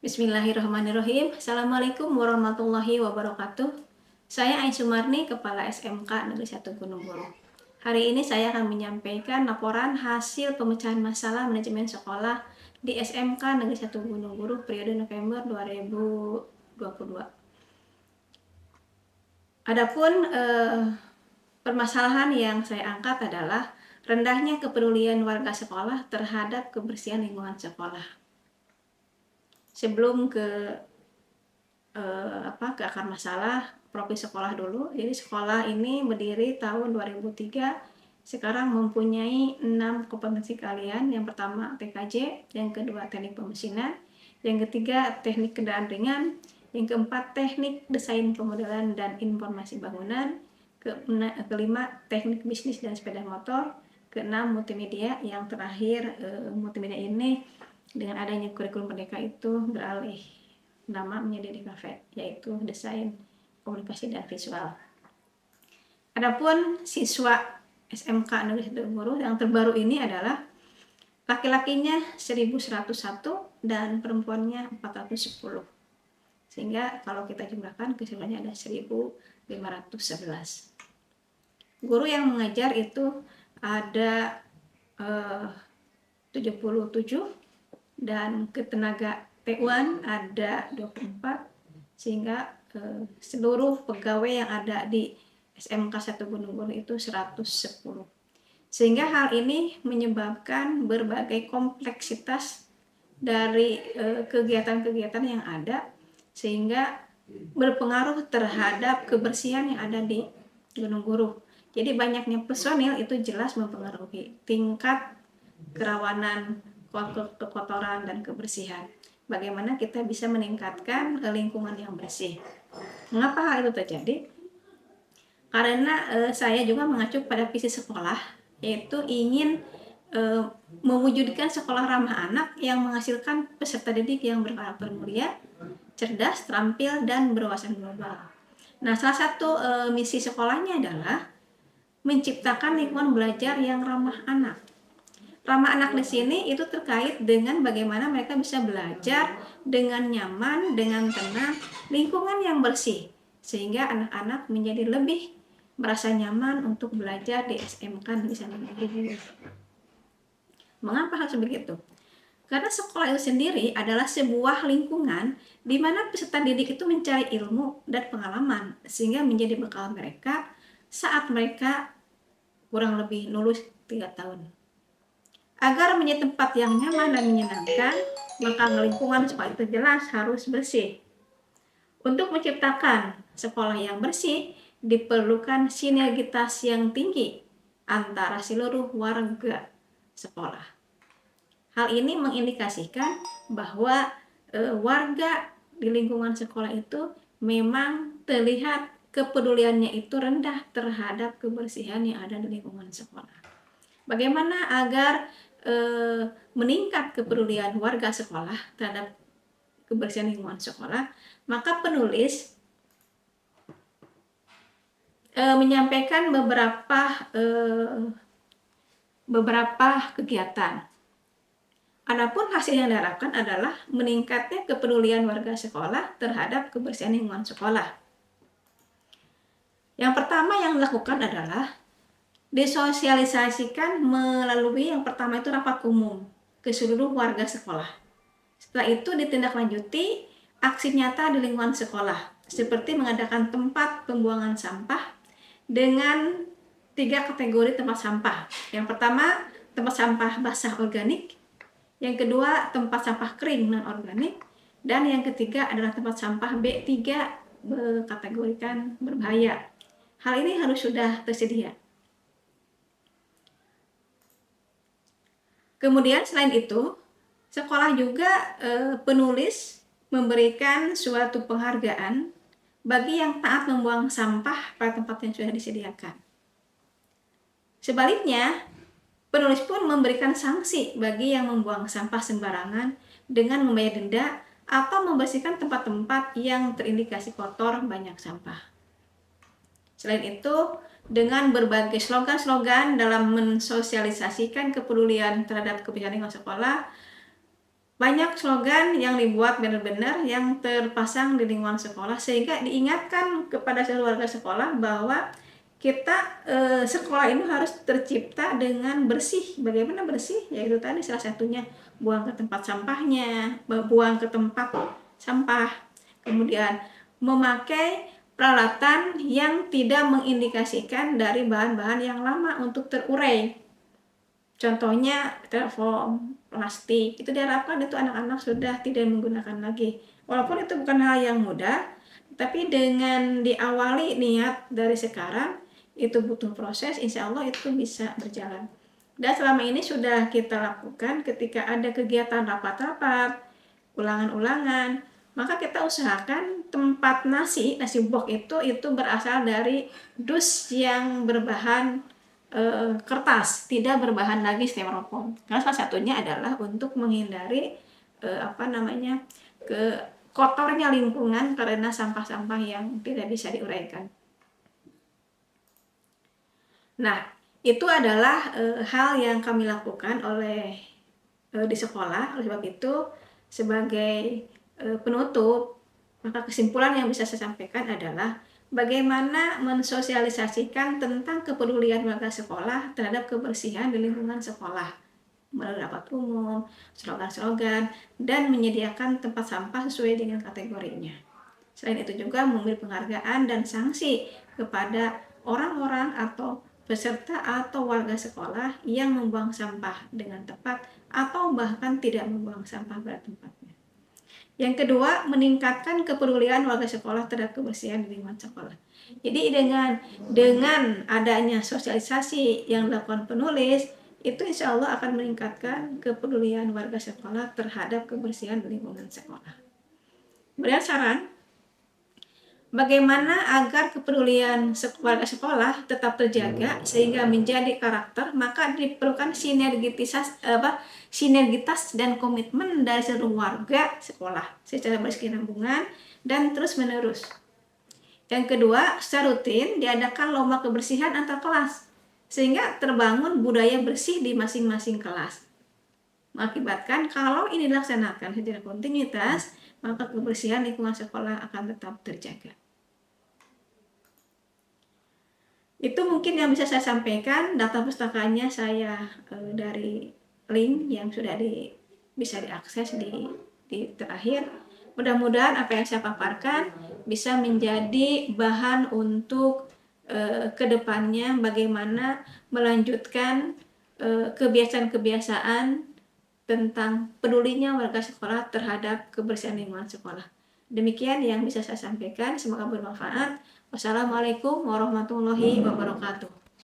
Bismillahirrahmanirrahim. Assalamualaikum warahmatullahi wabarakatuh. Saya Ai Sumarni, Kepala SMK Negeri 1 Gunung Buruh. Hari ini saya akan menyampaikan laporan hasil pemecahan masalah manajemen sekolah di SMK Negeri 1 Gunung Buruh periode November 2022. Adapun permasalahan yang saya angkat adalah rendahnya kepedulian warga sekolah terhadap kebersihan lingkungan sekolah. Sebelum ke akar masalah, profil sekolah dulu. Jadi sekolah ini berdiri tahun 2003, sekarang mempunyai 6 kompetensi kalian. Yang pertama TKJ, yang kedua teknik pemesinan, yang ketiga teknik kendaraan ringan, yang keempat teknik desain pemodelan dan informasi bangunan, kelima teknik bisnis dan sepeda motor, keenam multimedia, yang terakhir multimedia ini dengan adanya kurikulum merdeka itu beralih nama menjadi DKV, yaitu desain komunikasi dan visual. Adapun siswa SMK Negeri 1 Buruh yang terbaru ini adalah laki-lakinya 1101 dan perempuannya 410. Sehingga kalau kita jumlahkan keseluruhannya ada 1511. Guru yang mengajar itu ada 77 dan ketenaga T1 ada 24, sehingga seluruh pegawai yang ada di SMK 1 Gunung Buruh itu 110. Sehingga hal ini menyebabkan berbagai kompleksitas dari kegiatan-kegiatan yang ada, sehingga berpengaruh terhadap kebersihan yang ada di Gunung Buruh. Jadi banyaknya personil itu jelas mempengaruhi tingkat kerawanan kekotoran dan kebersihan. Bagaimana kita bisa meningkatkan lingkungan yang bersih. Mengapa hal itu terjadi? Karena saya juga mengacu pada visi sekolah, yaitu ingin mewujudkan sekolah ramah anak yang menghasilkan peserta didik yang berkarakter mulia, cerdas, terampil, dan berwawasan global. Nah, salah satu misi sekolahnya adalah menciptakan lingkungan belajar yang ramah anak. Ramah anak di sini itu terkait dengan bagaimana mereka bisa belajar dengan nyaman, dengan tenang, lingkungan yang bersih, sehingga anak-anak menjadi lebih merasa nyaman untuk belajar di SMK Negeri 1 Gunung Buruh. Mengapa harus begitu? Karena sekolah itu sendiri adalah sebuah lingkungan di mana peserta didik itu mencari ilmu dan pengalaman, sehingga menjadi bekal mereka saat mereka kurang lebih lulus 3 tahun. Agar menjadi tempat yang nyaman dan menyenangkan, maka lingkungan sekolah itu jelas harus bersih. Untuk menciptakan sekolah yang bersih, diperlukan sinergitas yang tinggi antara seluruh warga sekolah. Hal ini mengindikasikan bahwa warga di lingkungan sekolah itu memang terlihat kepeduliannya itu rendah terhadap kebersihan yang ada di lingkungan sekolah. Bagaimana agar meningkat kepedulian warga sekolah terhadap kebersihan lingkungan sekolah, maka penulis menyampaikan beberapa kegiatan. Adapun hasil yang diharapkan adalah meningkatnya kepedulian warga sekolah terhadap kebersihan lingkungan sekolah. Yang pertama yang dilakukan adalah disosialisasikan melalui yang pertama itu rapat umum ke seluruh warga sekolah. Setelah itu ditindaklanjuti aksi nyata di lingkungan sekolah, seperti mengadakan tempat pembuangan sampah dengan 3 kategori tempat sampah. Yang pertama, tempat sampah basah organik, yang kedua tempat sampah kering non-organik, dan yang ketiga adalah tempat sampah B3 berkategorikan berbahaya. Hal ini harus sudah tersedia. Kemudian selain itu, sekolah juga penulis memberikan suatu penghargaan bagi yang taat membuang sampah pada tempat yang sudah disediakan. Sebaliknya, penulis pun memberikan sanksi bagi yang membuang sampah sembarangan dengan membayar denda atau membersihkan tempat-tempat yang terindikasi kotor banyak sampah. Selain itu, dengan berbagai slogan-slogan dalam mensosialisasikan kepedulian terhadap kebersihan lingkungan sekolah, banyak slogan yang dibuat benar-benar yang terpasang di lingkungan sekolah sehingga diingatkan kepada seluruh warga sekolah bahwa kita sekolah ini harus tercipta dengan bersih. Bagaimana bersih? Yaitu tadi salah satunya buang ke tempat sampahnya, buang ke tempat sampah, kemudian memakai peralatan yang tidak mengindikasikan dari bahan-bahan yang lama untuk terurai. Contohnya telepon plastik, itu diharapkan itu anak-anak sudah tidak menggunakan lagi. Walaupun itu bukan hal yang mudah, tapi dengan diawali niat dari sekarang, itu butuh proses, insya Allah itu bisa berjalan. Dan selama ini sudah kita lakukan ketika ada kegiatan rapat-rapat, ulangan-ulangan, maka kita usahakan tempat nasi box itu berasal dari dus yang berbahan kertas, tidak berbahan lagi styrofoam. Karena salah satunya adalah untuk menghindari ke kotornya lingkungan karena sampah-sampah yang tidak bisa diuraikan. Nah, itu adalah hal yang kami lakukan di sekolah. Oleh sebab itu, sebagai penutup, maka kesimpulan yang bisa saya sampaikan adalah bagaimana mensosialisasikan tentang kepedulian warga sekolah terhadap kebersihan di lingkungan sekolah melalui rapat umum, slogan-slogan, dan menyediakan tempat sampah sesuai dengan kategorinya. Selain itu juga memberi penghargaan dan sanksi kepada orang-orang atau peserta atau warga sekolah yang membuang sampah dengan tepat atau bahkan tidak membuang sampah pada tempatnya. Yang kedua, meningkatkan kepedulian warga sekolah terhadap kebersihan di lingkungan sekolah. Jadi dengan adanya sosialisasi yang dilakukan penulis, itu insya Allah akan meningkatkan kepedulian warga sekolah terhadap kebersihan di lingkungan sekolah. Kemudian saran, bagaimana agar kepedulian warga sekolah tetap terjaga sehingga menjadi karakter, maka diperlukan sinergitas dan komitmen dari seluruh warga sekolah secara berkesinambungan dan terus-menerus. Yang kedua, secara rutin diadakan lomba kebersihan antar kelas sehingga terbangun budaya bersih di masing-masing kelas. Mengakibatkan kalau ini dilaksanakan secara kontinuitas, maka kebersihan lingkungan sekolah akan tetap terjaga. Itu mungkin yang bisa saya sampaikan. Data pustakanya saya dari link yang sudah bisa diakses di terakhir. Mudah-mudahan apa yang saya paparkan bisa menjadi bahan untuk kedepannya bagaimana melanjutkan kebiasaan-kebiasaan tentang pedulinya warga sekolah terhadap kebersihan lingkungan sekolah. Demikian yang bisa saya sampaikan, semoga bermanfaat. Wassalamualaikum warahmatullahi wabarakatuh.